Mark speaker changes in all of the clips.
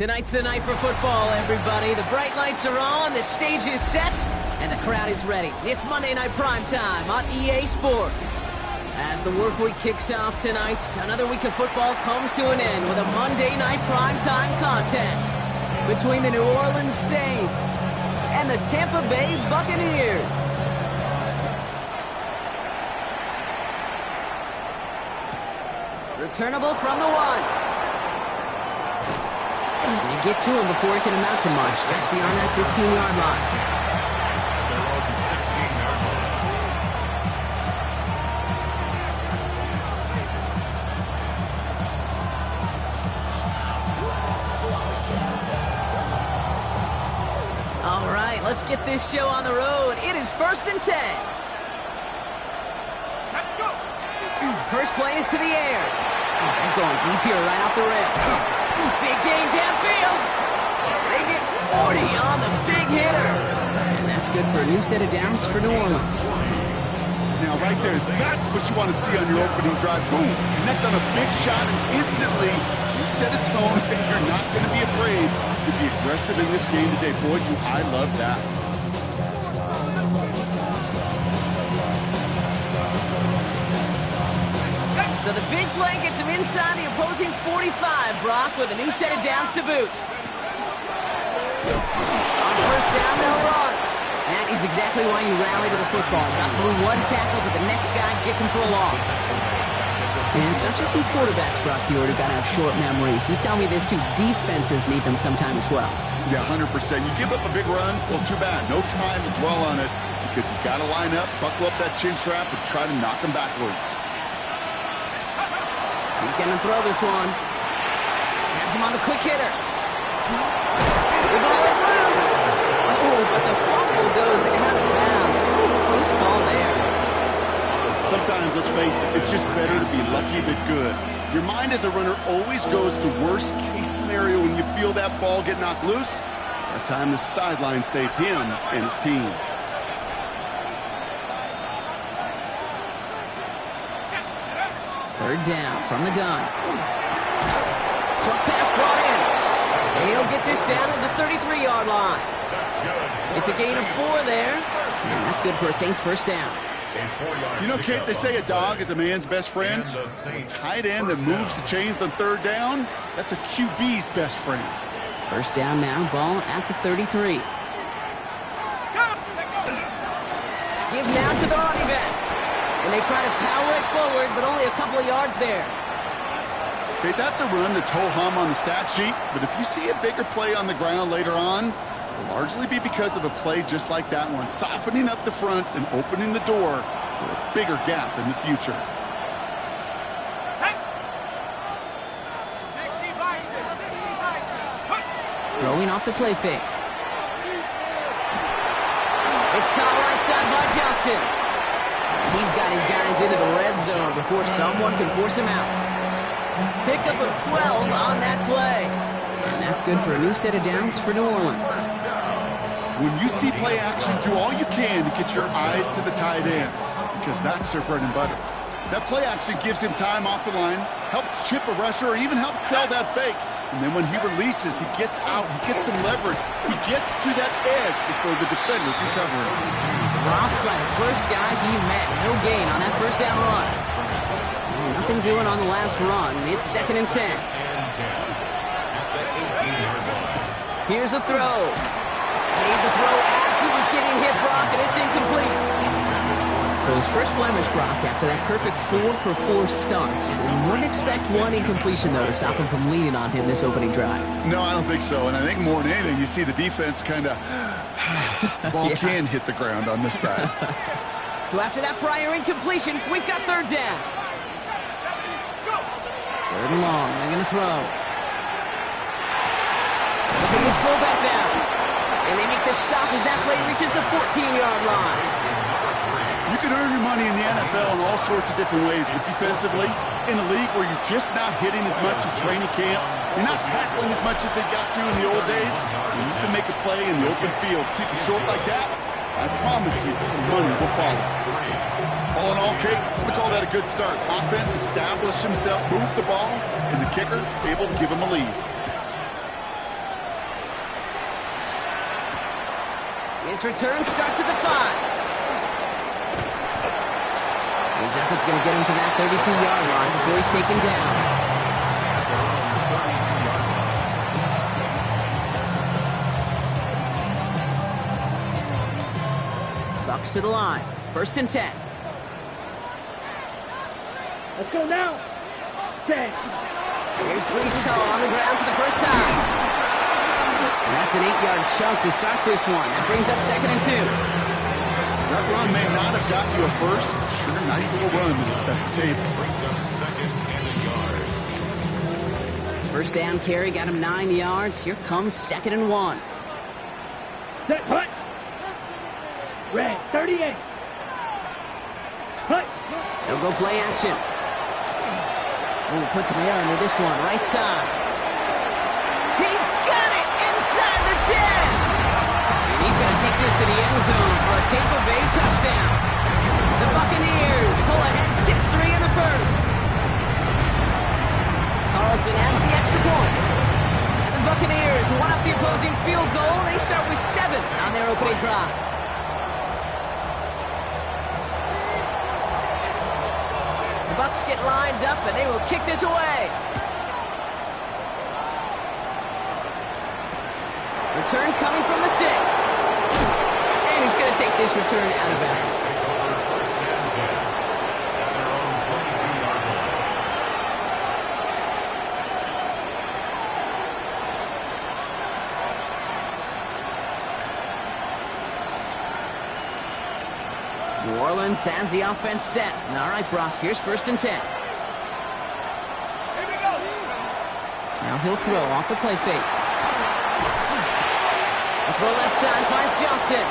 Speaker 1: Tonight's the night for football, everybody. The bright lights are on, the stage is set, and the crowd is ready. It's Monday Night Primetime on EA Sports. As the work week kicks off tonight, another week of football comes to an end with a Monday Night Primetime contest between the New Orleans Saints and the Tampa Bay Buccaneers. Returnable from the one. They get to him before he can amount to much, just beyond that 15-yard line. All right, let's get this show on the road. It is 1st and 10. First play is to the air. They're going deep here right off the rim. Big gain downfield. They get 40 on the big hitter. And that's good for a new set of downs for New Orleans.
Speaker 2: Now, right there, that's what you want to see on your opening drive. Boom, connect on a big shot, and instantly you set a tone that you're not going to be afraid to be aggressive in this game today. Boy, do I love that.
Speaker 1: So the big play gets him inside the opposing 45, Brock, with a new set of downs to boot. On first down, they'll run. That is exactly why you rally to the football. Got through one tackle, but the next guy gets him for a loss. And it's not just some quarterbacks, Brock, here who got to have short memories. You tell me this, too. Defenses need them sometime as well.
Speaker 2: Yeah, 100%. You give up a big run, well, too bad. No time to dwell on it because you got to line up, buckle up that chin strap, and try to knock them backwards.
Speaker 1: He's going to throw this one. Has him on the quick hitter. The ball is loose. Oh, but the fumble goes out of bounds. Close call there.
Speaker 2: Sometimes, let's face it, it's just better to be lucky than good. Your mind as a runner always goes to worst case scenario when you feel that ball get knocked loose. That time the sideline saved him and his team.
Speaker 1: Third down from the gun. Short pass brought in. And he'll get this down to the 33-yard line. It's a gain of 4 there. And that's good for a Saints first down.
Speaker 2: You know, Kate, they say a dog is a man's best friend. A tight end that moves the chains on third down, that's a QB's best friend.
Speaker 1: First down now, ball at the 33. Give now to the running back. And they try to power it forward, but only a couple of yards there.
Speaker 2: Okay, that's a run that's ho-hum on the stat sheet, but if you see a bigger play on the ground later on, it'll largely be because of a play just like that one, softening up the front and opening the door for a bigger gap in the future.
Speaker 1: Throwing off the play fake. It's caught right side by Johnson. He's got his guys into the red zone before someone can force him out. Pickup of 12 on that play. And that's good for a new set of downs for New Orleans.
Speaker 2: When you see play action, do all you can to get your eyes to the tight end, because that's their bread and butter. That play action gives him time off the line, helps chip a rusher, or even helps sell that fake. And then when he releases, he gets out, he gets some leverage. He gets to that edge before the defender can cover him.
Speaker 1: Dropped by the first guy he met. No gain on that first down run. Nothing doing on the last run. It's 2nd and 10. Here's the throw. Made the throw as he was getting hit, Brock, and it's incomplete. So his first blemish, Brock, after that perfect 4-for-4 start. And wouldn't expect one incompletion, though, to stop him from leaning on him this opening drive.
Speaker 2: No, I don't think so. And I think more than anything, you see the defense kind of... ball can hit the ground on this side.
Speaker 1: So after that prior incompletion, we've got third down. Third and long. They're going to throw. Look at his fullback now. And they make the stop as that play reaches the 14-yard line.
Speaker 2: You can earn your money in the NFL in all sorts of different ways, but defensively, in a league where you're just not hitting as much in training camp, you're not tackling as much as they got to in the old days, and you can make a play in the open field. Keep it short like that, I promise you some money will follow. All in all, Kate, we call that a good start. Offense established himself, moved the ball, and the kicker able to give him a lead.
Speaker 1: His return starts at the 5. His effort's going to get him to that 32-yard line before he's taken down. Bucks to the line. 1st and 10.
Speaker 3: Let's go now. 10.
Speaker 1: Here's Brees Hall on the ground for the first time. And that's an 8-yard chunk to start this one. That brings up 2nd and 2.
Speaker 2: That run may not have gotten you a first. Sure, nice little run to set the table.
Speaker 4: Brings up 2nd and a yard.
Speaker 1: First down carry got him 9 yards. Here comes 2nd and 1.
Speaker 3: Set, hut. Red, 38. Hut.
Speaker 1: They'll go play action. Oh, puts him air under this one. Right side. He's got it inside the 10. And he's going to take this to the end zone for a Tampa Bay touchdown. The Buccaneers pull ahead 6-3 in the first. Carlson adds the extra point. And the Buccaneers one up the opposing field goal. They start with 7 on their opening drive. The Bucs get lined up, and they will kick this away. Return coming from the 6. And he's going to take this return out of bounds.
Speaker 4: First and 10. Their own 22-yard line.
Speaker 1: New Orleans has the offense set. All right, Brock, here's 1st and 10. Now he'll throw off the play fake. The throw left side finds Johnson.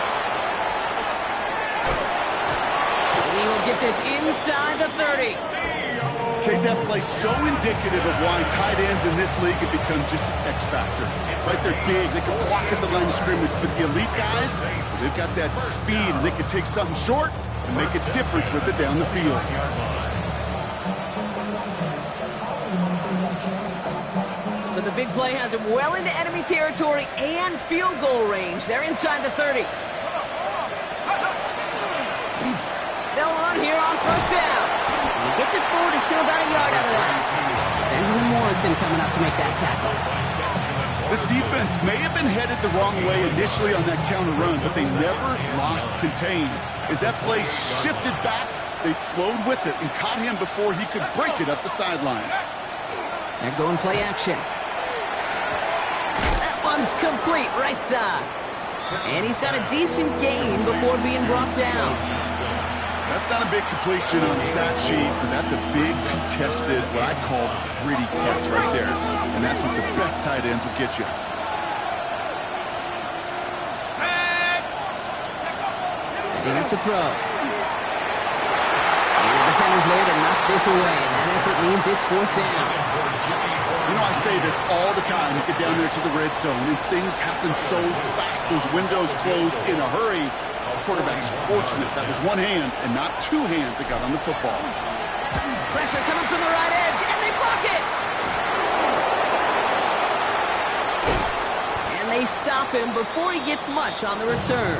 Speaker 1: And he will get this inside the 30.
Speaker 2: Okay, that play's so indicative of why tight ends in this league have become just an X factor. It's like they're big, they can block at the line of scrimmage, but the elite guys, they've got that speed, and they can take something short and make a difference with it down the field.
Speaker 1: So the big play has him well into enemy territory and field goal range. They're inside the 30. They'll run here on 1st down. And he gets it forward, is still about a yard out of that. Benjamin Morrison coming up to make that tackle.
Speaker 2: This defense may have been headed the wrong way initially on that counter run, but they never lost contained. As that play shifted back, they flowed with it and caught him before he could break it up the sideline.
Speaker 1: They're going play action. That one's complete, right side. And he's got a decent gain before being brought down.
Speaker 2: That's not a big completion on the stat sheet, but that's a big contested, what I call gritty catch right there. And that's what the best tight ends will get you.
Speaker 1: Setting up to throw. And the defender's there to knock this away. And that effort means it's 4th down.
Speaker 2: You know, I say this all the time. You get down there to the red zone, and things happen so fast. Those windows close in a hurry. The quarterback's fortunate that was one hand and not two hands that got on the football.
Speaker 1: Pressure coming from the right edge, and they block it! And they stop him before he gets much on the return.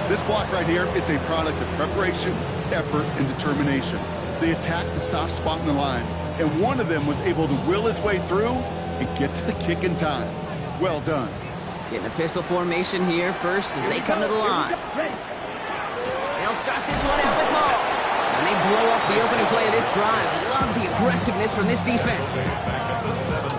Speaker 2: This block right here, it's a product of preparation, effort, and determination. They attacked the soft spot in the line, and one of them was able to will his way through and get to the kick in time. Well done.
Speaker 1: Getting a pistol formation here first as they come to the line. They'll start this one out with Hall. And they blow up the opening play of this drive. Love the aggressiveness from this defense.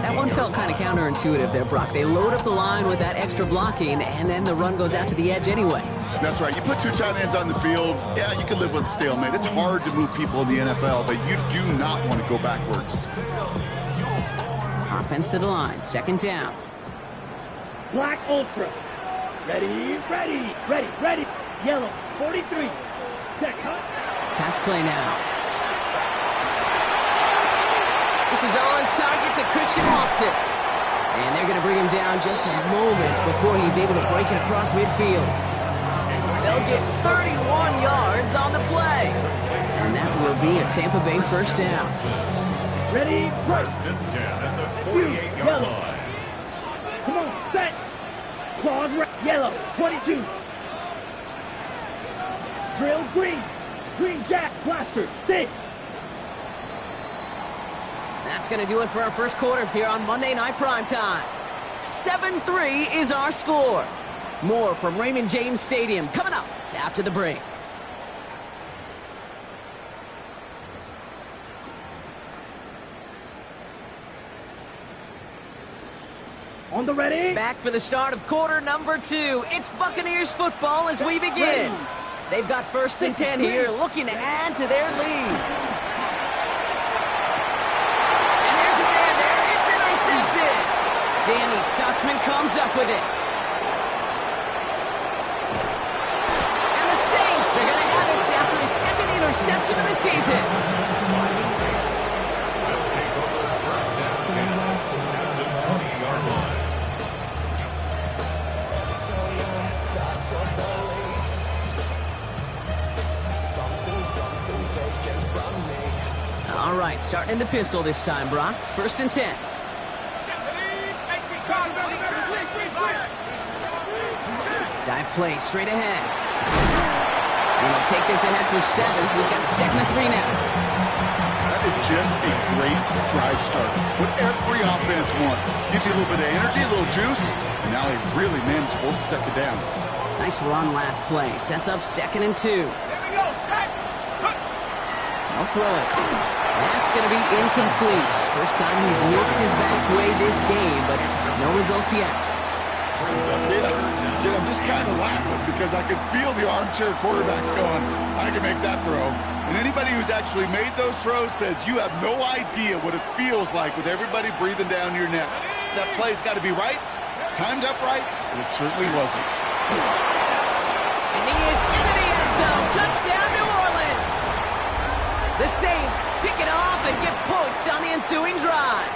Speaker 1: That one felt kind of counterintuitive there, Brock. They load up the line with that extra blocking, and then the run goes out to the edge anyway.
Speaker 2: That's right. You put two tight ends on the field, yeah, you can live with a stalemate. It's hard to move people in the NFL, but you do not want to go backwards.
Speaker 1: Offense to the line. 2nd down.
Speaker 3: Black Ultra. Ready, ready, ready, ready. Yellow, 43. Check, huh?
Speaker 1: Pass play now. This is on target to Christian Watson. And they're going to bring him down just a moment before he's able to break it across midfield. They'll get 31 yards on the play. And that will be a Tampa Bay 1st down.
Speaker 3: Ready, right.
Speaker 4: 1st and 10 at the 48-yard line.
Speaker 3: Come on, set. Claws red. Yellow, 22. Drill green. Green jack, blaster, 6.
Speaker 1: That's going to do it for our first quarter here on Monday Night Primetime. 7-3 is our score. More from Raymond James Stadium coming up after the break.
Speaker 3: On the ready.
Speaker 1: Back for the start of quarter number 2. It's Buccaneers football as we begin. They've got 1st and 10 here, looking to add to their lead. And there's a man there. It's intercepted. Danny Stutzman comes up with it. And the Saints are going to have it after his 2nd interception of the season.
Speaker 4: The Saints will take over 1st and 10 at the 20-yard line.
Speaker 1: All right, starting in the pistol this time, Brock. 1st and 10. Dive play straight ahead. And he'll take this ahead for 7. We've got 2nd and 3 now.
Speaker 2: That is just a great drive start. What every offense wants. Gives you a little bit of energy, a little juice, and now a really manageable 2nd down.
Speaker 1: Nice run last play. Sets up 2nd and 2. I'll throw it. That's going to be incomplete. First time he's worked his back way this game, but no results yet.
Speaker 2: I'm just kind of laughing because I could feel the armchair quarterbacks going, I can make that throw. And anybody who's actually made those throws says you have no idea what it feels like with everybody breathing down your neck. That play's got to be right, timed up right, and it certainly wasn't.
Speaker 1: And he is into the end zone. Touchdown, New Orleans. The Saints pick it off and get points on the ensuing drive.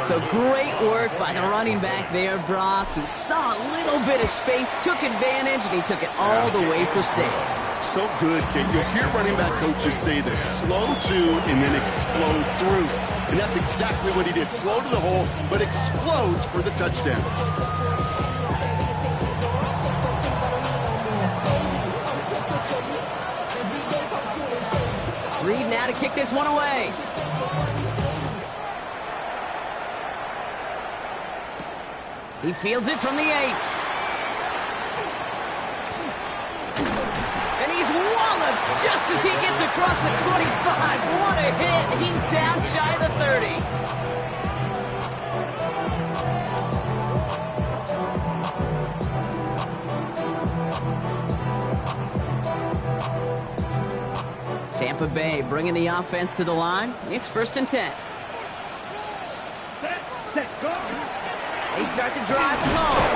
Speaker 1: So great work by the running back there, Brock. He saw a little bit of space, took advantage, and he took it all the way for 6.
Speaker 2: So good, Kate. You'll hear running back coaches say this: slow to and then explode through. And that's exactly what he did. Slow to the hole, but explodes for the touchdown.
Speaker 1: Reed now to kick this one away. He fields it from the 8. And he's walloped just as he gets across the 25. What a hit. He's down shy of the 30. Tampa Bay bringing the offense to the line. It's 1st and 10.
Speaker 3: Set, go.
Speaker 1: They start the drive home.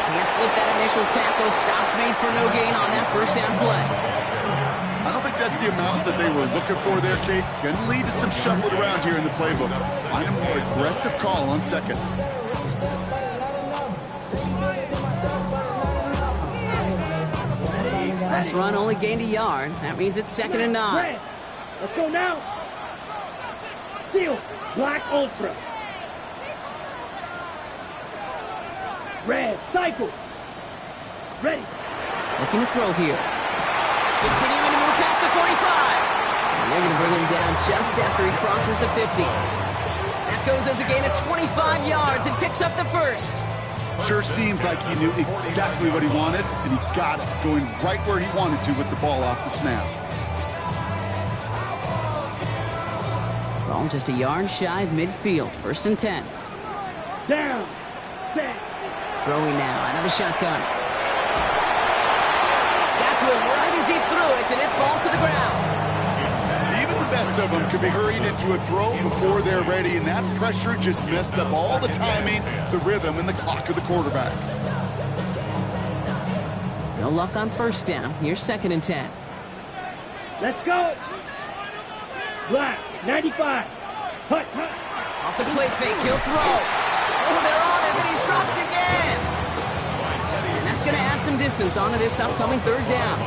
Speaker 1: Can't slip that initial tackle. Stops made for no gain on that 1st down play.
Speaker 2: I don't think that's the amount that they were looking for there, Kate. Going to lead to some shuffling around here in the playbook. Find a more aggressive call on 2nd.
Speaker 1: Last run only gained a yard. That means it's 2nd and 9.
Speaker 3: Red. Let's go now. Steel. Black Ultra. Red. Cycle. Ready.
Speaker 1: Looking to throw here. Continuing to move past the 45. And they're going to bring him down just after he crosses the 50. That goes as a gain of 25 yards and picks up the 1st.
Speaker 2: Sure seems like he knew exactly what he wanted, and he got it, going right where he wanted to with the ball off the snap.
Speaker 1: Ball just a yard shy of midfield. 1st and 10.
Speaker 3: Down. Set.
Speaker 1: Throwing now. Another shotgun. Got to him right as he threw it, and it falls to the ground.
Speaker 2: Even the best of them could be hurried into a throw before they're ready, and that pressure just messed up all the timing, the rhythm, and the clock of the quarterback.
Speaker 1: No luck on 1st down. Here's 2nd and 10.
Speaker 3: Let's go. Black. 95. Hut, hut.
Speaker 1: Off the play fake. He'll throw. Oh, they're on him, and he's dropped again. And that's going to add some distance onto this upcoming 3rd down.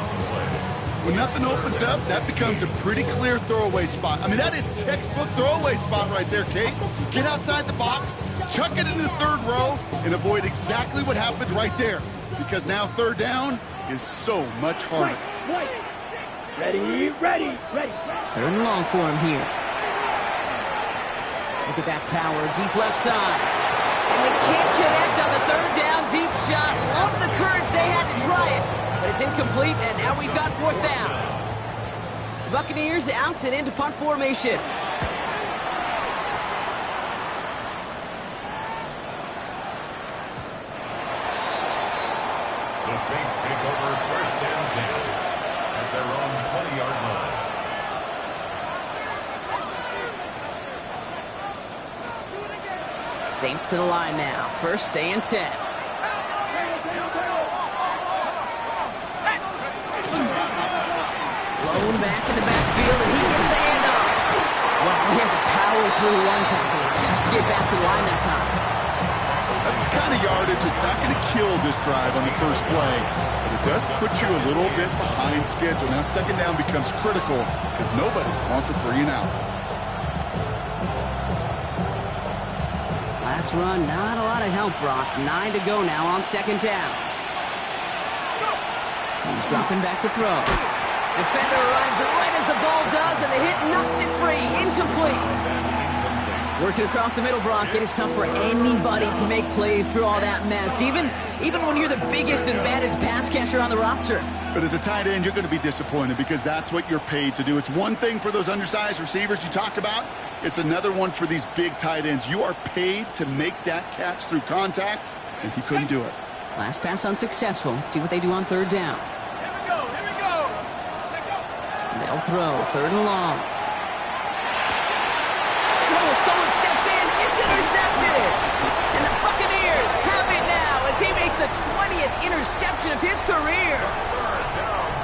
Speaker 2: When nothing opens up, that becomes a pretty clear throwaway spot. I mean, that is textbook throwaway spot right there, Kate. Get outside the box, chuck it into the third row, and avoid exactly what happened right there. Because now third down is so much harder.
Speaker 3: Right. Ready.
Speaker 1: Third and long for him here. Look at that power, deep left side. And they can't connect on the third down deep shot. Love the courage they had to try it, but it's incomplete, and now we've got fourth down. The Buccaneers out and into punt formation.
Speaker 4: The Saints take over first and 10 at their own 20-yard line.
Speaker 1: Saints to the line now. First and 10. Blown back in the backfield, and he gets the handoff. Well, he had to power through one tackle just to get back to the line that time.
Speaker 2: That's the kind of yardage that's not going to kill this drive on the first play, but it does put you a little bit behind schedule. Now second down becomes critical because nobody wants a 3 and out.
Speaker 1: Last run, not a lot of help, Brock. 9 to go now on second down. He's dropping back to throw. Defender arrives right as the ball does, and the hit knocks it free. Incomplete. Working across the middle, Brock. It is tough for anybody to make plays through all that mess, even when you're the biggest and baddest pass catcher on the roster.
Speaker 2: But as a tight end, you're going to be disappointed because that's what you're paid to do. It's one thing for those undersized receivers you talk about. It's another one for these big tight ends. You are paid to make that catch through contact, and he couldn't do it.
Speaker 1: Last pass unsuccessful. Let's see what they do on third down.
Speaker 3: Here we go.
Speaker 1: They'll throw. Third and long. Oh, someone stepped in. It's intercepted. And the Buccaneers have it now as he makes the 20th interception of his career.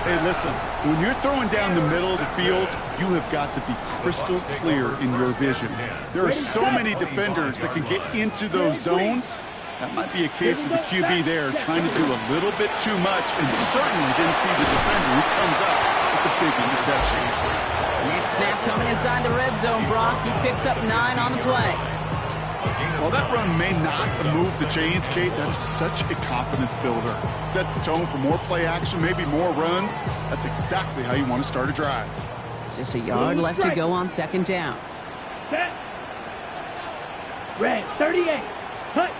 Speaker 2: Hey, listen, when you're throwing down the middle of the field, you have got to be crystal clear in your vision. There are so many defenders that can get into those zones. That might be a case of the QB there trying to do a little bit too much and certainly didn't see the defender who comes up with the big interception.
Speaker 1: Next snap coming inside the red zone, Brock. He picks up 9 on the play.
Speaker 2: While that run may not move the chains, Kate, that is such a confidence builder. Sets the tone for more play action, maybe more runs. That's exactly how you want to start a drive.
Speaker 1: Just a yard left to go on second down.
Speaker 3: Set. Red, 38. Hut.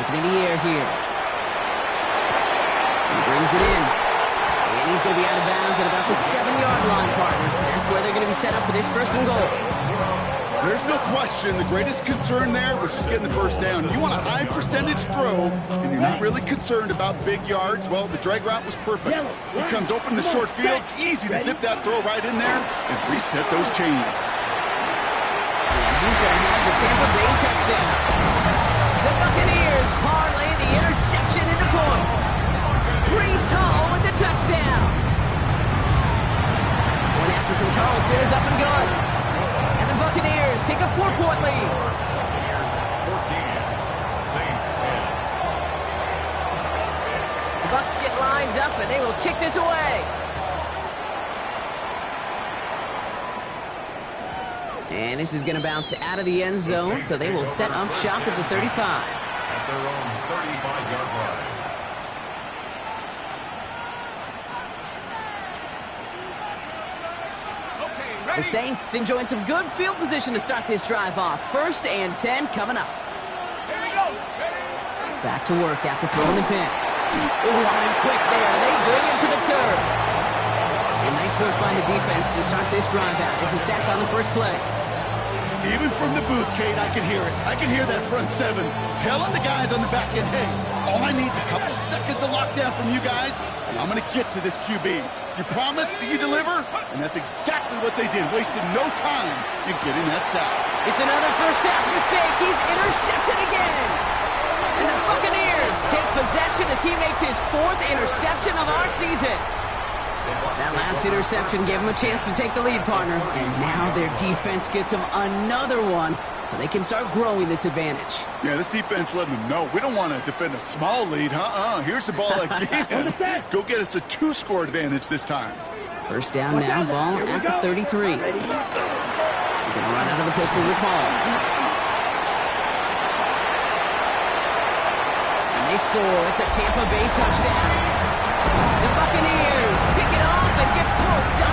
Speaker 1: Looking in the air here. He brings it in. And he's going to be out of bounds at about the 7-yard line, partner. That's where they're going to be set up for this first and goal.
Speaker 2: There's no question the greatest concern there was just getting the first down. You want a high percentage throw, and you're not really concerned about big yards. Well, the drag route was perfect. He comes open the short field. It's easy to zip that throw right in there and reset those chains.
Speaker 1: And he's going to have the Tampa Bay touchdown. The Buccaneers parlay the interception into points. Breece Hall with the touchdown. One after from Carlson is up and good. And the Buccaneers take a 4-point lead.
Speaker 4: Buccaneers 14, Saints 10.
Speaker 1: The Bucs get lined up and they will kick this away. And this is going to bounce out of the end zone, so they will set up shop at the 35.
Speaker 4: At their own 35-yard line.
Speaker 1: The Saints enjoying some good field position to start this drive off. First and 10 coming up. Back to work after throwing the pick. Oh, on him quick there. They bring him to the turf. And nice work by the defense to start this drive out. It's a sack on the first play.
Speaker 2: Even from the booth, Kate, I can hear it. I can hear that front seven telling the guys on the back end, hey, all I need is a couple seconds of lockdown from you guys, and I'm going to get to this QB. You promise, you deliver, and that's exactly what they did. Wasted no time in getting that sack.
Speaker 1: It's another first half mistake. He's intercepted again. And the Buccaneers take possession as he makes his 4th interception of our season. That last interception gave him a chance to take the lead, partner. And now their defense gets them another one, so they can start growing this advantage.
Speaker 2: Yeah, this defense letting them know we don't want to defend a small lead. Here's the ball again. Go get us a 2-score advantage this time.
Speaker 1: First down now, ball at the 33. They're going to run out of the pistol with Hall. And they score. It's a Tampa Bay touchdown. The Buccaneers pick it off and get points